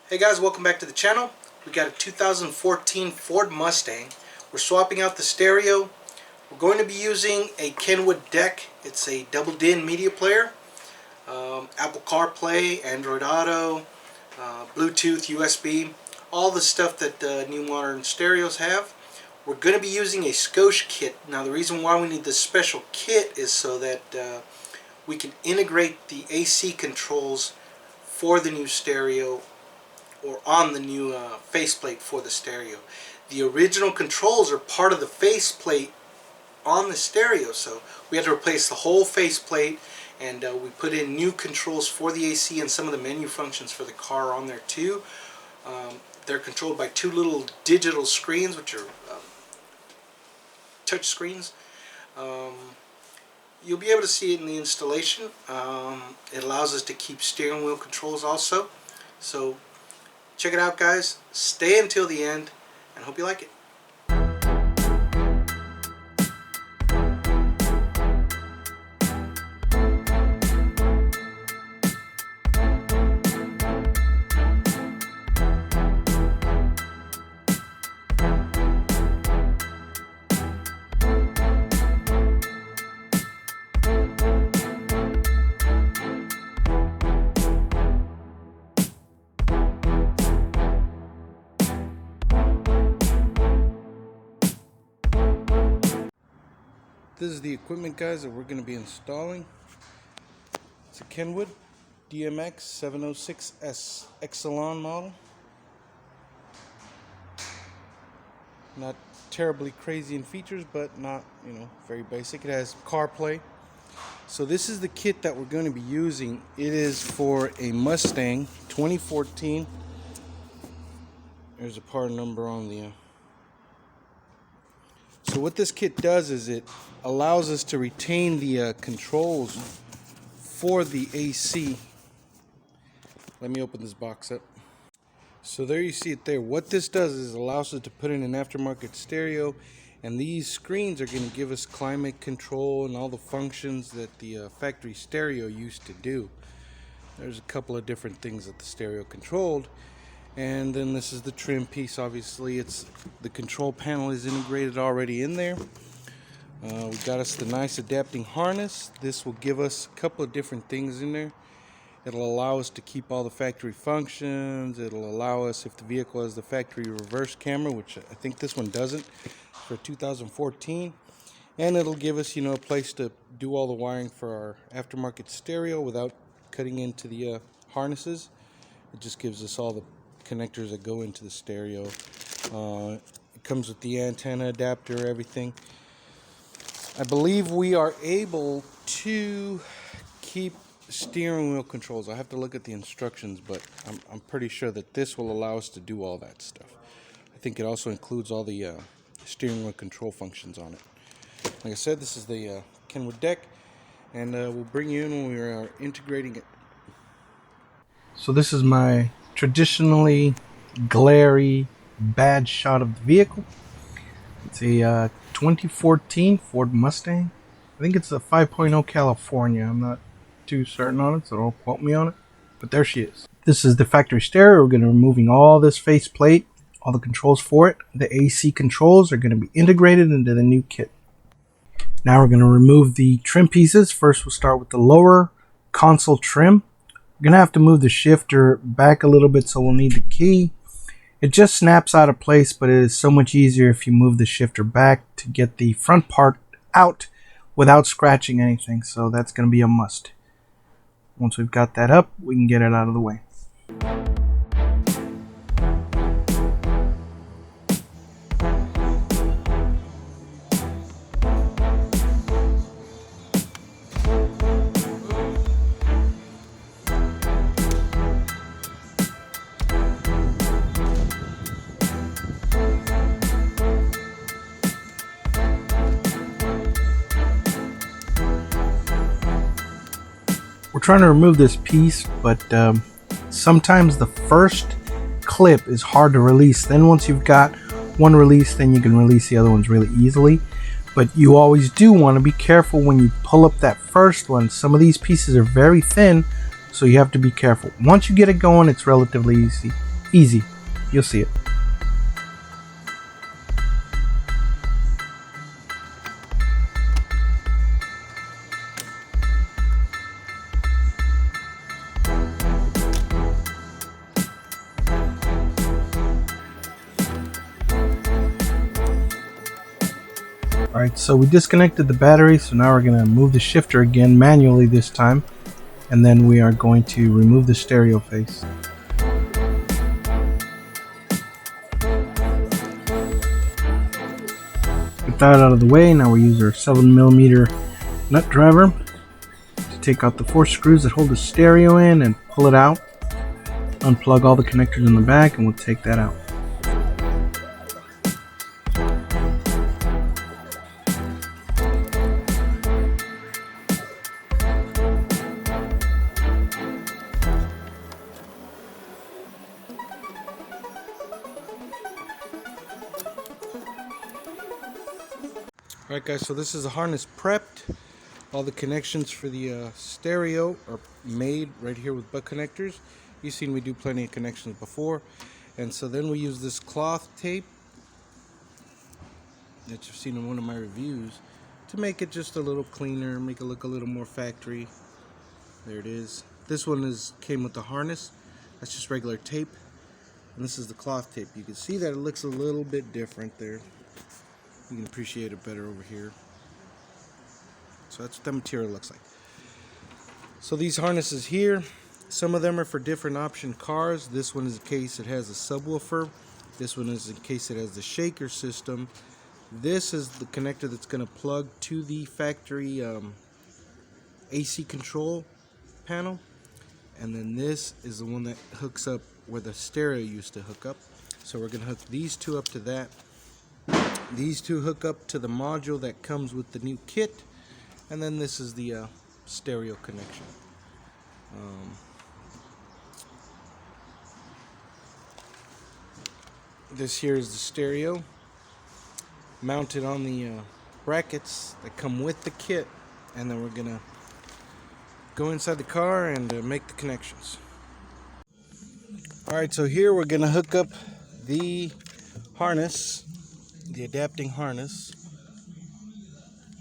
Hey guys, welcome back to the channel. We got a 2014 Ford Mustang. We're swapping out the stereo. We're going to be using a Kenwood DEC. It's a double DIN media player. Apple CarPlay, Android Auto, Bluetooth, USB, all the stuff that new modern stereos have. We're going to be using a Scosche kit. Now the reason why we need this special kit is so that we can integrate the AC controls for the new stereo or on the new faceplate for the stereo. The original controls are part of the faceplate on the stereo, so we had to replace the whole faceplate, and we put in new controls for the AC, and some of the menu functions for the car on there too. They're controlled by two little digital screens, which are touch screens. You'll be able to see it in the installation. It allows us to keep steering wheel controls also. So check it out, guys. Stay until the end, and hope you like it. This is the equipment, guys, that we're going to be installing. It's a Kenwood DMX 706S Exelon model. Not terribly crazy in features, but not, very basic. It has CarPlay. So this is the kit that we're going to be using. It is for a Mustang 2014. There's a part number on the So what this kit does is it allows us to retain the controls for the AC. Let me open this box up. So there you see it there. What this does is it allows us to put in an aftermarket stereo, and these screens are going to give us climate control and all the functions that the factory stereo used to do. There's a couple of different things that the stereo controlled. And then this is the trim piece. Obviously, the control panel is integrated already in there. We got us the nice adapting harness. This will give us a couple of different things in there. It'll allow us to keep all the factory functions. It'll allow us, if the vehicle has the factory reverse camera, which I think this one doesn't, for 2014. And it'll give us, a place to do all the wiring for our aftermarket stereo without cutting into the harnesses. It just gives us all the connectors that go into the stereo. It comes with the antenna adapter, everything. I believe we are able to keep steering wheel controls. I have to look at the instructions, but I'm pretty sure that this will allow us to do all that stuff. I think it also includes all the steering wheel control functions on it. Like I said, this is the Kenwood DEC, and we'll bring you in when we are integrating it. So this is my traditionally glary bad shot of the vehicle. It's a 2014 Ford Mustang. I think it's a 5.0 California. I'm not too certain on it, so don't quote me on it, but there she is. This is the factory stereo. We're going to be removing all this faceplate, all the controls for it. The AC controls are going to be integrated into the new kit. Now we're going to remove the trim pieces. First we'll start with the lower console trim. We're going to have to move the shifter back a little bit, so we'll need the key. It just snaps out of place, but it is so much easier if you move the shifter back to get the front part out without scratching anything, so that's going to be a must. Once we've got that up, we can get it out of the way. We're trying to remove this piece, but sometimes the first clip is hard to release. Then once you've got one release, then you can release the other ones really easily. But you always do want to be careful when you pull up that first one. Some of these pieces are very thin, so you have to be careful. Once you get it going, it's relatively easy. Easy. You'll see it. Alright, so we disconnected the battery, so now we're going to move the shifter again manually this time, and then we are going to remove the stereo face. Get that out of the way. Now we use our 7mm nut driver to take out the 4 screws that hold the stereo in and pull it out. Unplug all the connectors in the back and we'll take that out. Alright guys, so this is a harness prepped. All the connections for the stereo are made right here with butt connectors. You've seen me do plenty of connections before. And so then we use this cloth tape that you've seen in one of my reviews to make it just a little cleaner, make it look a little more factory. There it is. This one came with the harness. That's just regular tape. And this is the cloth tape. You can see that it looks a little bit different there. You can appreciate it better over here. So that's what that material looks like. So these harnesses here, some of them are for different option cars. This one is in case it has a subwoofer. This one is in case it has the shaker system. This is the connector that's going to plug to the factory AC control panel. And then this is the one that hooks up where the stereo used to hook up. So we're going to hook these two up to that. These two hook up to the module that comes with the new kit, and then this is the stereo connection. This here is the stereo mounted on the brackets that come with the kit, and then we're gonna go inside the car and make the connections. Alright, so here we're gonna hook up the harness, the adapting harness,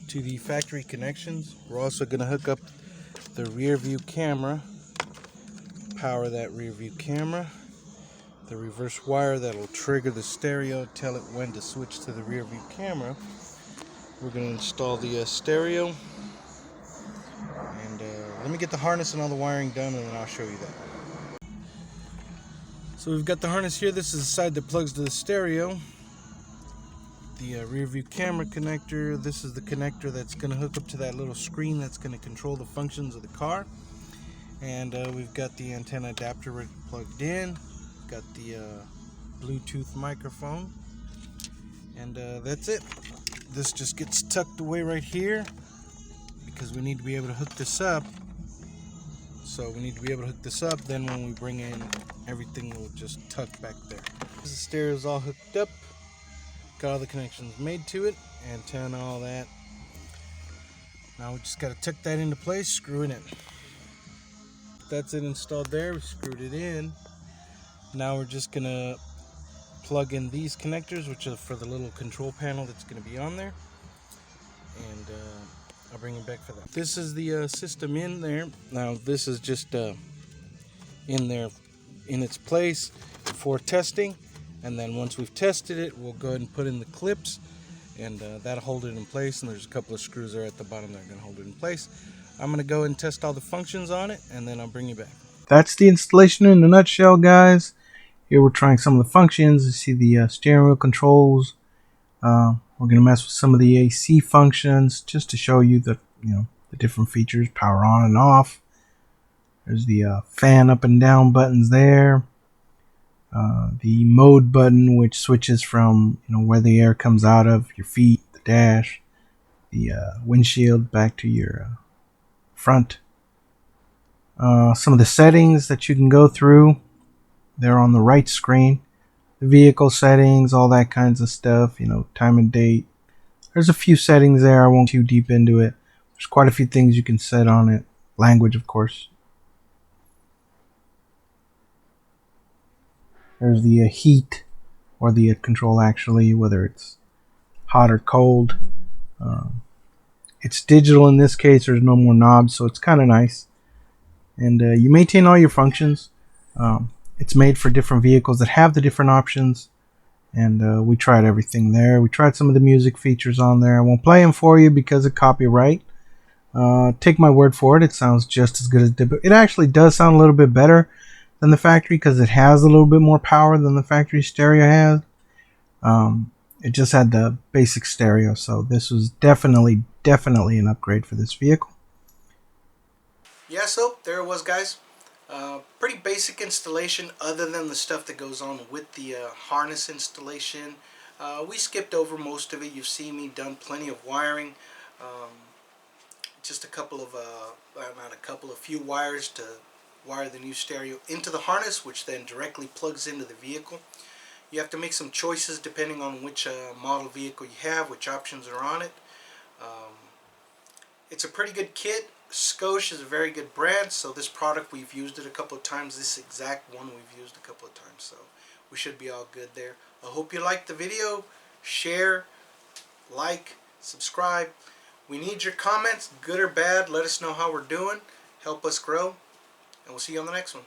to the factory connections. We're also going to hook up the rear view camera, power that rear view camera, the reverse wire that will trigger the stereo, tell it when to switch to the rear view camera. We're going to install the stereo, and let me get the harness and all the wiring done, and then I'll show you that. So we've got the harness here. This is the side that plugs to the stereo. The rear view camera connector. This is the connector that's going to hook up to that little screen that's going to control the functions of the car. And we've got the antenna adapter plugged in. Got the Bluetooth microphone. And that's it. This just gets tucked away right here because we need to be able to hook this up. So we need to be able to hook this up. Then when we bring in, everything will just tuck back there. The stereo is all hooked up. Got all the connections made to it, antenna, all that. Now we just got to tuck that into place, screw it in. That's it installed there. We screwed it in. Now we're just gonna plug in these connectors, which are for the little control panel that's gonna be on there, and I'll bring it back for that. This is the system in there. Now this is just in there in its place for testing. And then once we've tested it, we'll go ahead and put in the clips, and that'll hold it in place. And there's a couple of screws there at the bottom that are going to hold it in place. I'm going to go and test all the functions on it, and then I'll bring you back. That's the installation in a nutshell, guys. Here we're trying some of the functions. You see the steering wheel controls. We're going to mess with some of the AC functions just to show you the different features, power on and off. There's the fan up and down buttons there. The mode button, which switches from where the air comes out of your feet, the dash, the windshield back to your front. Some of the settings that you can go through, they're on the right screen. The vehicle settings, all that kinds of stuff, time and date. There's a few settings there. I won't go too deep into it. There's quite a few things you can set on it. Language, of course. There's the heat, or the control actually, whether it's hot or cold. Um, it's digital in this case. There's no more knobs, so it's kind of nice. And you maintain all your functions. It's made for different vehicles that have the different options. And we tried everything there. We tried some of the music features on there. I won't play them for you because of copyright. Take my word for it. It sounds just as good as it did. But it actually does sound a little bit better than the factory because it has a little bit more power than the factory stereo has. It just had the basic stereo, so this was definitely an upgrade for this vehicle. Yeah, so there it was, guys. Pretty basic installation other than the stuff that goes on with the harness installation. We skipped over most of it. You've seen me done plenty of wiring. Um, just a couple of, not a couple, a few wires to wire the new stereo into the harness, which then directly plugs into the vehicle. You have to make some choices depending on which model vehicle you have, which options are on it. Um, it's a pretty good kit. Scosche is a very good brand, so this product we've used it a couple of times. This exact one we've used a couple of times, so we should be all good there. I hope you liked the video. Share, like, subscribe. We need your comments, good or bad. Let us know how we're doing. Help us grow, and we'll see you on the next one.